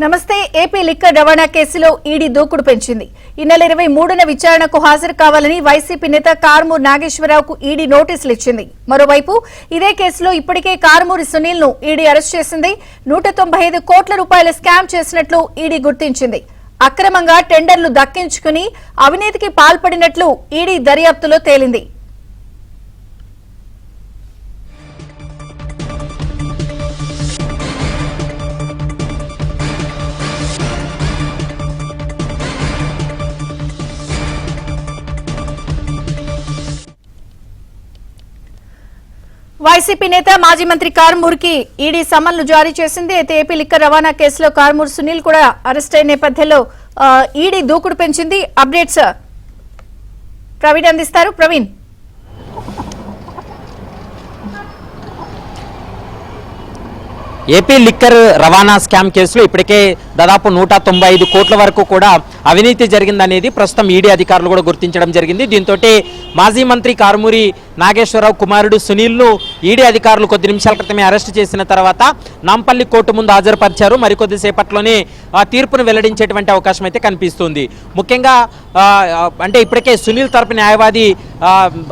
నమస్తే. AP liquor రవాణా కేసులో ఈడీ దూకుడు పెంచింది. ఈ నెల 23న విచారణకు హాజరు కావాలని వైసీపీ నేత కారుమూరి నాగేశ్వరరావుకు ఈడీ నోటీసులు ఇచ్చింది. మరోవైపు ఇదే కేసులో ఇప్పటికే కారుమూరి సునీల్ ను ఈడీ అరెస్ట్ చేసింది. 195 కోట్ల రూపాయల స్కామ్ చేసినట్లు ఈడీ గుర్తించింది. అక్రమంగా టెండర్లు దక్కించుకుని అవినీతికి పాల్పడినట్లు ఈడీ దర్యాప్తులో తేలింది. వైసీపీ నేత మాజీ మంత్రి కారుమూరికి ఈడీ సమన్లు జారీ చేసింది. అయితే ఏపీ లిక్కర్ రవాణా కేసులో కారుమూరి సునీల్ కూడా అరెస్ట్ అయిన నేపథ్యంలో ఈడీ దూకుడు పెంచింది. అప్డేట్స్ ప్రవీణ్ అందిస్తారు. ప్రవీణ్, ఏపీ లిక్కర్ రవాణా స్కామ్ కేసులో ఇప్పటికే దాదాపు 195 కోట్ల వరకు కూడా అవినీతి జరిగిందనేది ప్రస్తుతం ఈడీ అధికారులు కూడా గుర్తించడం జరిగింది. దీంతో మాజీ మంత్రి కారుమూరి నాగేశ్వరరావు కుమారుడు సునీల్ను ఈడీ అధికారులు కొద్ది నిమిషాల క్రితమే అరెస్ట్ చేసిన తర్వాత నాంపల్లి కోర్టు ముందు హాజరుపరిచారు. మరికొద్దిసేపట్లోనే తీర్పును వెల్లడించేటువంటి అవకాశం అయితే కనిపిస్తుంది. ముఖ్యంగా అంటే ఇప్పటికే సునీల్ తరపు న్యాయవాది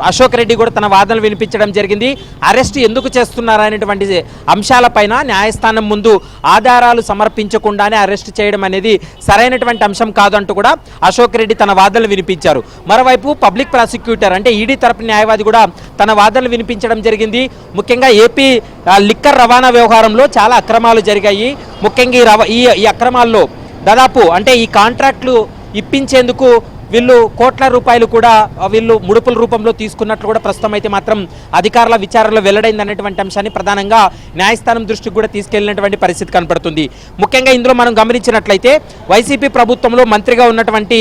అశోక్ రెడ్డి కూడా తన వాదనలు వినిపించడం జరిగింది. అరెస్ట్ ఎందుకు చేస్తున్నారనేటువంటి అంశాలపైన న్యాయస్థానం ముందు ఆధారాలు సమర్పించకుండానే అరెస్ట్ చేయడం అనేది సరైనటువంటి అంశం కాదంటూ కూడా అశోక్ రెడ్డి తన వాదనలు వినిపించారు. మరోవైపు పబ్లిక్ ప్రాసిక్యూటర్ అంటే ఈడీ తరపు న్యాయవాది కూడా తన వాదనలు వినిపించడం జరిగింది. ముఖ్యంగా ఏపీ లిక్కర్ రవాణా వ్యవహారంలో చాలా అక్రమాలు జరిగాయి. ముఖ్యంగా ఈ అక్రమాల్లో దాదాపు అంటే ఈ కాంట్రాక్టులు ఇప్పించేందుకు వీళ్ళు కోట్ల రూపాయలు కూడా వీళ్ళు ముడుపుల రూపంలో తీసుకున్నట్లు కూడా ప్రస్తుతం అయితే మాత్రం అధికారుల విచారణలో వెల్లడైంది అనేటువంటి అంశాన్ని ప్రధానంగా న్యాయస్థానం దృష్టికి కూడా తీసుకెళ్లినటువంటి పరిస్థితి కనపడుతుంది. ముఖ్యంగా ఇందులో మనం గమనించినట్లయితే వైసీపీ ప్రభుత్వంలో మంత్రిగా ఉన్నటువంటి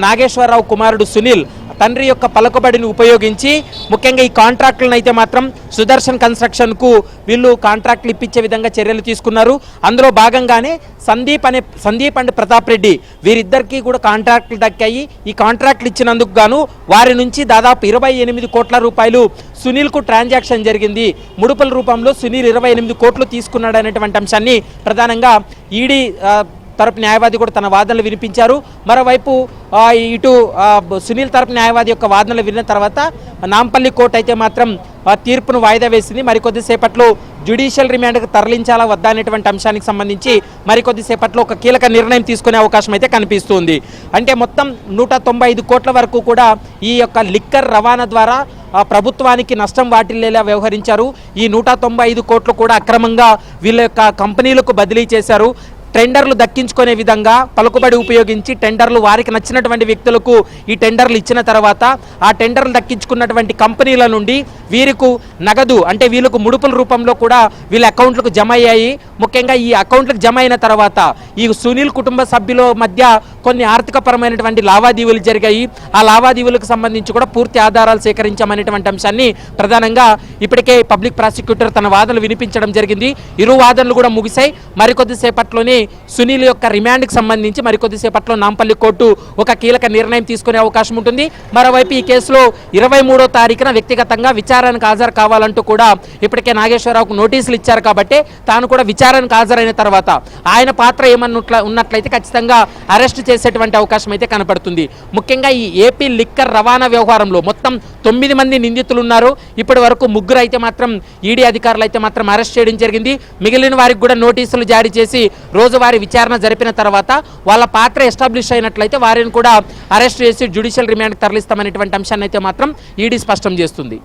నాగేశ్వరరావు కుమారుడు సునీల్ తండ్రి యొక్క పలుకుబడిని ఉపయోగించి ముఖ్యంగా ఈ కాంట్రాక్టులను అయితే మాత్రం సుదర్శన్ కన్స్ట్రక్షన్కు వీళ్ళు కాంట్రాక్టులు ఇప్పించే విధంగా చర్యలు తీసుకున్నారు. అందులో భాగంగానే సందీప్ అండ్ ప్రతాప్ రెడ్డి వీరిద్దరికీ కూడా కాంట్రాక్టులు దక్కాయి. ఈ కాంట్రాక్టులు ఇచ్చినందుకు గాను వారి నుంచి దాదాపు 28 కోట్ల రూపాయలు సునీల్కు ట్రాన్సాక్షన్ జరిగింది. ముడుపుల రూపంలో సునీల్ 28 కోట్లు తీసుకున్నాడు అనేటువంటి అంశాన్ని ప్రధానంగా ఈడీ తరపు న్యాయవాది కూడా తన వాదనలు వినిపించారు. మరోవైపు ఇటు సునీల్ తరపు న్యాయవాది యొక్క వాదనలు విన్న తర్వాత నాంపల్లి కోర్టు అయితే మాత్రం తీర్పును వాయిదా వేసింది. మరికొద్దిసేపట్లో జ్యుడిషియల్ రిమాండ్కు తరలించాలా వద్దా అనేటువంటి అంశానికి సంబంధించి మరికొద్దిసేపట్లో ఒక కీలక నిర్ణయం తీసుకునే అవకాశం అయితే కనిపిస్తుంది. అంటే మొత్తం 195 కోట్ల వరకు కూడా ఈ యొక్క లిక్కర్ రవాణా ద్వారా ప్రభుత్వానికి నష్టం వాటిల్లేలా వ్యవహరించారు. ఈ 195 కోట్లు కూడా అక్రమంగా వీళ్ళ యొక్క కంపెనీలకు బదిలీ చేశారు. టెండర్లు దక్కించుకునే విధంగా పలుకుబడి ఉపయోగించి టెండర్లు వారికి నచ్చినటువంటి వ్యక్తులకు ఈ టెండర్లు ఇచ్చిన తర్వాత ఆ టెండర్లు దక్కించుకున్నటువంటి కంపెనీల నుండి వీరికి నగదు అంటే వీళ్ళకు ముడుపుల రూపంలో కూడా వీళ్ళ అకౌంట్లకు జమ అయ్యాయి. ముఖ్యంగా ఈ అకౌంట్లకు జమ అయిన తర్వాత ఈ సునీల్ కుటుంబ సభ్యుల మధ్య కొన్ని ఆర్థికపరమైనటువంటి లావాదేవీలు జరిగాయి. ఆ లావాదేవీలకు సంబంధించి కూడా పూర్తి ఆధారాలు సేకరించామనేటువంటి అంశాన్ని ప్రధానంగా ఇప్పటికే పబ్లిక్ ప్రాసిక్యూటర్ తన వాదనలు వినిపించడం జరిగింది. ఇరు వాదనలు కూడా ముగిశాయి. మరికొద్దిసేపట్లోనే సునీల్ యొక్క రిమాండ్కి సంబంధించి మరికొద్దిసేపట్లో నాంపల్లి కోర్టు ఒక కీలక నిర్ణయం తీసుకునే అవకాశం ఉంటుంది. మరోవైపు ఈ కేసులో 23వ తారీఖున వ్యక్తిగతంగా విచారణకు హాజరు కావాలంటూ కూడా ఇప్పటికే నాగేశ్వరరావుకు నోటీసులు ఇచ్చారు. కాబట్టి తాను కూడా విచారణకు హాజరైన తర్వాత ఆయన పాత్ర ఏమన్నా ఉన్నట్లయితే ఖచ్చితంగా అరెస్ట్ చేసేటువంటి అవకాశం అయితే కనపడుతుంది. ముఖ్యంగా ఈ ఏపీ లిక్కర్ రవాణా వ్యవహారంలో మొత్తం 9 మంది నిందితులు ఉన్నారు. ఇప్పటి వరకు 3 అయితే మాత్రం ఈడీ అధికారులు అయితే మాత్రం అరెస్ట్ చేయడం జరిగింది. మిగిలిన వారికి కూడా నోటీసులు జారీ చేసి రోజువారీ విచారణ జరిపిన తర్వాత వాళ్ళ పాత్ర ఎస్టాబ్లిష్ అయినట్లయితే వారిని కూడా అరెస్ట్ చేసి జ్యుడిషియల్ రిమాండ్కి తరలిస్తామనేటువంటి అంశాన్ని అయితే మాత్రం ఈడీ స్పష్టం చేస్తుంది.